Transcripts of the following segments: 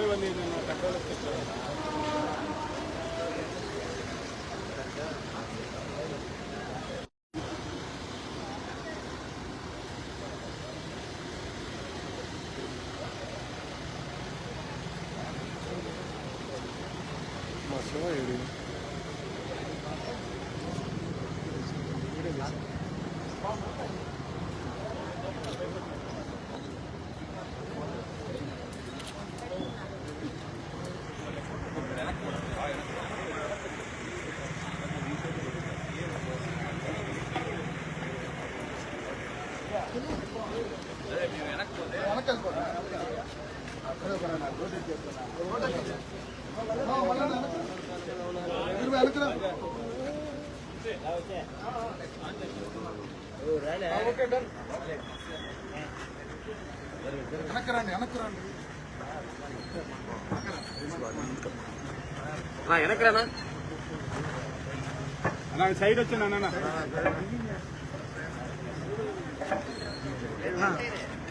డెబ్బై మంది వెనక్రానా సైడ్ వచ్చాను అన్న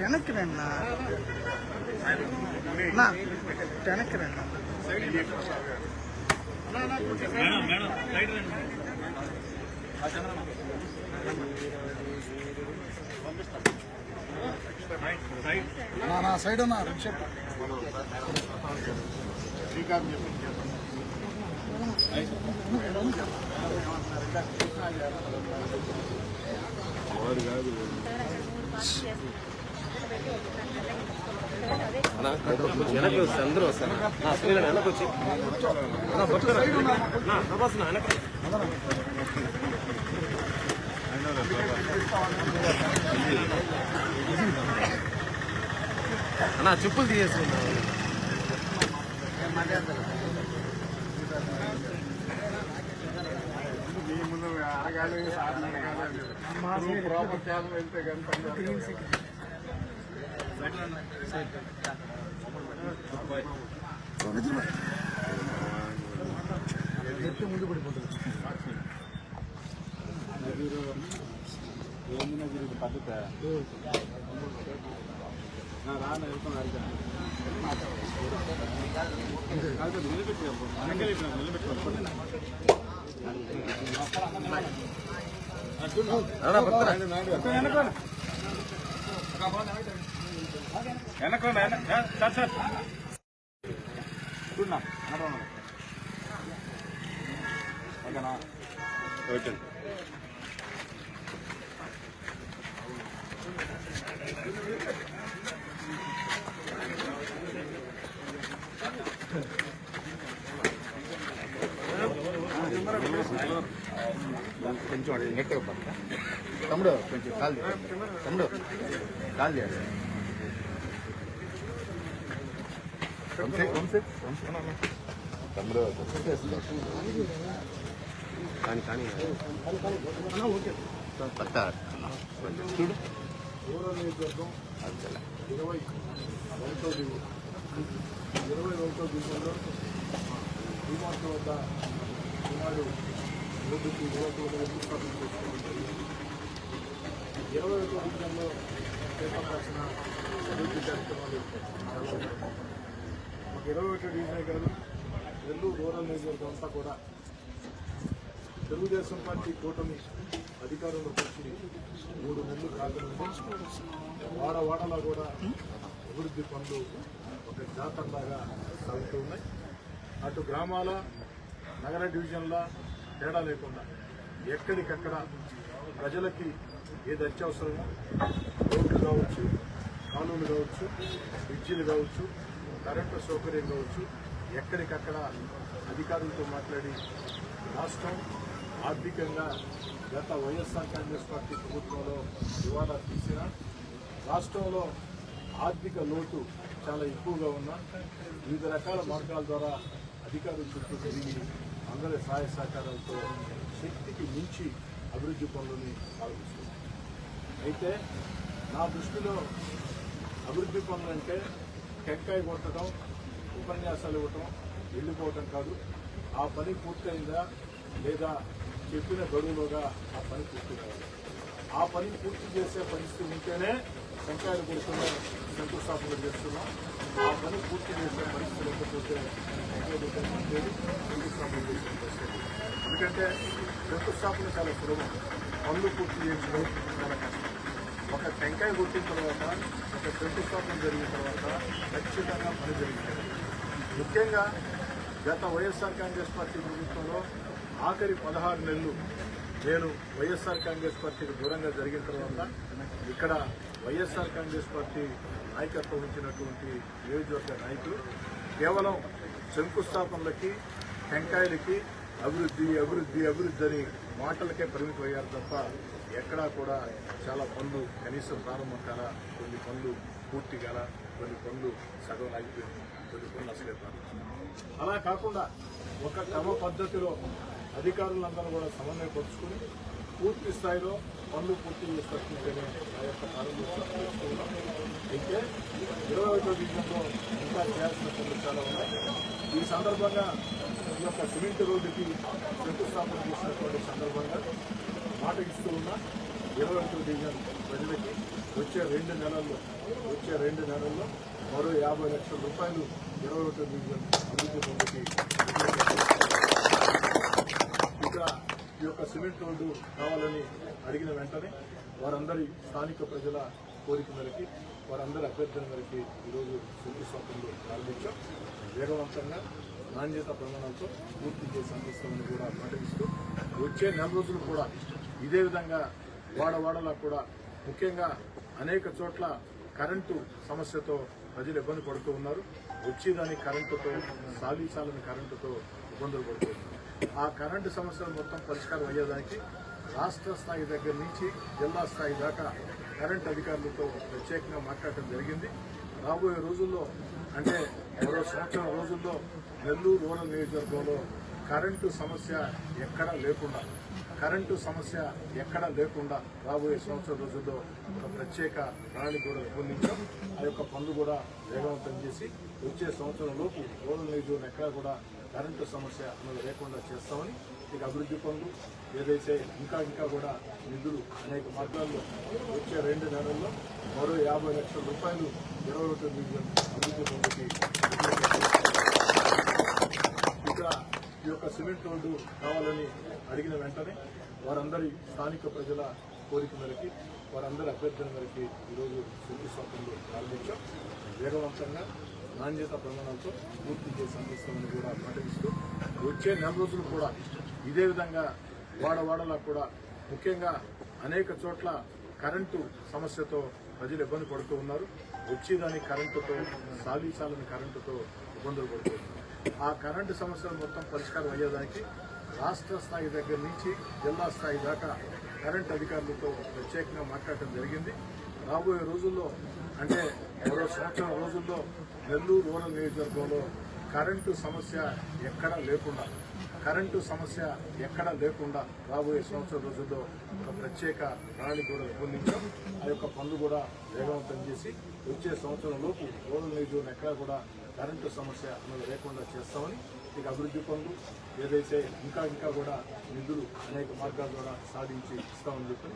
వెనక్కి రండి వెనక్కి రండి నా సైడ్ ఉన్నా వెనక్కి వస్తే అందరూ వస్తారు వెనక్కి వచ్చి అన్నా చెప్పులు తీసేస్తున్నా ముందు అడగాలి ప్రాపర్ క్యాబ్ వెళ్తే ముందు పడిపోతుంది పద్ధతి రాను వెళ్తాను సార్ సార్ చూడనా ఓకేనా ఓకే కొంచెం నెట్ తమ్ముడు కొంచెం కాల్ తమ్ముడు కాల్ చేయాలి తమ్ముడు కానీ పత్త చూడు 21వ డివిజన్లో డిమార్ట్ వద్ద సుమారు రోడ్డుకి యువకులు శంకుస్థాపన చేసుకోవాలి. 21వ డివిజన్లో చేపట్టాల్సిన అభివృద్ధి కార్యక్రమాలు మాకు 21వ డివిజనే కాదు నెల్లూరు రూరల్ నియోజకవర్గం అంతా కూడా తెలుగుదేశం పార్టీ కూటమి అధికారంలోకి వచ్చి 3 నెలలు కాకముందు వాడవాడలా కూడా అభివృద్ధి పనులు ఒక జాతరలాగా సాగుతూ ఉన్నాయి. అటు గ్రామాల నగర డివిజన్ల తేడా లేకుండా ఎక్కడికక్కడ ప్రజలకి ఏది అత్యవసరమో రోడ్లు కావచ్చు, కాలువలు కావచ్చు, బ్రిడ్జిలు కావచ్చు, కరెంటు సౌకర్యం కావచ్చు, ఎక్కడికక్కడ అధికారులతో మాట్లాడి రాష్ట్రం ఆర్థికంగా గత వైఎస్ఆర్ కాంగ్రెస్ పార్టీ ప్రభుత్వంలో దివాలా తీసిన రాష్ట్రంలో ఆర్థిక లోటు చాలా ఎక్కువగా ఉన్న వివిధ రకాల మార్గాల ద్వారా అధికారుల చుట్టూ తిరిగి అందరి సహాయ సహకారాలతో శక్తికి మించి అభివృద్ధి పనులని సాగిస్తున్నారు. అయితే నా దృష్టిలో అభివృద్ధి పనులంటే టెంకాయ కొట్టడం, ఉపన్యాసాలు ఇవ్వటం, వెళ్ళిపోవటం కాదు. ఆ పని పూర్తయిందా లేదా చెప్పిన గడువులోగా ఆ పని పూర్తి కావాలి. ఆ పని పూర్తి చేసే పరిస్థితి ఉంటేనే టెంకాయలు కొడుకునే శంకుస్థాపన చేస్తున్నాం. ఆ పని పూర్తి చేసే పరిస్థితి లేకపోతే టెంకాయలు కొట్టేది శంకుస్థాపన చేసే పరిస్థితి. ఎందుకంటే శంకుస్థాపన చాలా సులభం, పనులు పూర్తి చేయించడం చాలా కష్టం. ఒక టెంకాయ కొట్టిన తర్వాత, ఒక శంకుస్థాపన జరిగిన తర్వాత ఖచ్చితంగా పని జరిగింది. ముఖ్యంగా గత వైఎస్ఆర్ కాంగ్రెస్ పార్టీ ప్రభుత్వంలో ఆఖరి 16 నెలలు నేను వైఎస్ఆర్ కాంగ్రెస్ పార్టీకి దూరంగా జరిగిన తర్వాత ఇక్కడ వైఎస్ఆర్ కాంగ్రెస్ పార్టీ నాయకత్వం వహించినటువంటి నియోజకవర్గ నాయకులు కేవలం శంకుస్థాపనలకి, టెంకాయలకి అభివృద్ధి అభివృద్ధి అభివృద్ధి అని మాటలకే పరిమితం అయ్యారు తప్ప ఎక్కడా కూడా చాలా పనులు కనీసం ప్రారంభం కాల, కొన్ని పనులు పూర్తి కాల, కొన్ని పనులు సగం ఆగిపోయింది, కొన్ని పనులు అసలే ప్రారంభం. అలా కాకుండా ఒక క్రమ పద్ధతిలో అధికారులందరూ కూడా సమన్వయపరుచుకుని పూర్తి స్థాయిలో పనులు పూర్తి చేస్తున్నట్టుగానే ఆ యొక్క ప్రారంభోత్సవం. అయితే 21వ డివిజన్లో ఇంకా చేయాల్సిన పనులు చాలా ఉన్నాయి. ఈ సందర్భంగా ఈ యొక్క సిమెంట్ రోడ్డుకి శంకుస్థాపన చేసినటువంటి సందర్భంగా మాట ఇస్తూ ఉన్న 21వ డివిజన్ ప్రజలకి వచ్చే 2 నెలల్లో మరో 50 లక్షల రూపాయలు 21వ డివిజన్ అభివృద్ధి పనులకి ఇక్కడ ఈ యొక్క సిమెంట్ రోడ్డు కావాలని అడిగిన వెంటనే వారందరి స్థానిక ప్రజల కోరిక మేరకి, వారందరి అభ్యర్థన మేరకి ఈరోజు శంకుస్థాపనలు ప్రారంభించాం. వేగవంతంగా నాణ్యత ప్రమాణాలతో పూర్తి చేసి అందిస్తామని కూడా ప్రకటిస్తూ వచ్చే 4 రోజులు కూడా ఇదే విధంగా వాడవాడలా కూడా ముఖ్యంగా అనేక చోట్ల కరెంటు సమస్యతో ప్రజలు ఇబ్బంది పడుతూ ఉన్నారు. వచ్చేదాని కరెంటుతో, సాలీసాలని కరెంటుతో ఇబ్బందులు పడుతున్నారు. ఆ కరెంటు సమస్యలు మొత్తం పరిష్కారం అయ్యేదానికి రాష్ట్ర స్థాయి దగ్గర నుంచి జిల్లా స్థాయి దాకా కరెంటు అధికారులతో ప్రత్యేకంగా మాట్లాడటం జరిగింది. రాబోయే రోజుల్లో అంటే మరో సంవత్సరం రోజుల్లో నెల్లూరు రూరల్ నియోజకవర్గంలో కరెంటు సమస్య ఎక్కడా లేకుండా రాబోయే సంవత్సరం రోజుల్లో ఒక ప్రత్యేక ప్రణాళిక కూడా రూపొందించాం. ఆ యొక్క పనులు కూడా వేగవంతం చేసి వచ్చే సంవత్సరం లోపు రూరల్ నియోజకవర్గం ఎక్కడా కూడా కరెంటు సమస్య అన్నది లేకుండా చేస్తామని, ఇక అభివృద్ధి పనులు ఏదైతే ఇంకా కూడా నిధులు అనేక మార్గాల్లో వచ్చే 2 నెలల్లో మరో 50 లక్షల రూపాయలు 21వ డివిజన్ అభివృద్ధి పనులకి ఇక్కడ ఈ యొక్క సిమెంట్ రోడ్డు కావాలని అడిగిన వెంటనే వారందరి స్థానిక ప్రజల కోరిక మేరకి, వారందరి అభ్యర్థన మేరకి ఈరోజు శంకుస్థాపనలు ప్రారంభించాం. వేగవంతంగా నాణ్యత ప్రమాణాలతో పూర్తి చేసి అందిస్తామని కూడా ప్రకటిస్తూ వచ్చే 4 రోజులు కూడా ఇదే విధంగా వాడవాడలా కూడా ముఖ్యంగా అనేక చోట్ల కరెంటు సమస్యతో ప్రజలు ఇబ్బంది పడుతూ ఉన్నారు. వచ్చేదాని కరెంటుతో, సాలీసాలని కరెంటుతో ఇబ్బందులు పడుతున్నారు. ఆ కరెంటు సమస్యలు మొత్తం పరిష్కారం అయ్యేదానికి రాష్ట్ర స్థాయి దగ్గర నుంచి జిల్లా స్థాయి దాకా కరెంటు అధికారులతో ప్రత్యేకంగా మాట్లాడటం జరిగింది. రాబోయే రోజుల్లో అంటే మరో సంవత్సరం రోజుల్లో నెల్లూరు రూరల్ నియోజకవర్గంలో కరెంటు సమస్య ఎక్కడా లేకుండా రాబోయే సంవత్సరం రోజుల్లో ఒక ప్రత్యేక ప్రణాళిక కూడా రూపొందించాం. ఆ యొక్క పనులు కూడా వేగవంతం చేసి వచ్చే సంవత్సరం లోపు రూరల్ నియోజకవర్గం ఎక్కడా కూడా కరెంటు సమస్య అన్నది లేకుండా చేస్తామని, ఇక అభివృద్ధి పనులు ఏదైతే ఇంకా కూడా నిధులు అనేక మార్గాల ద్వారా సాధించి ఇస్తామని చెప్పి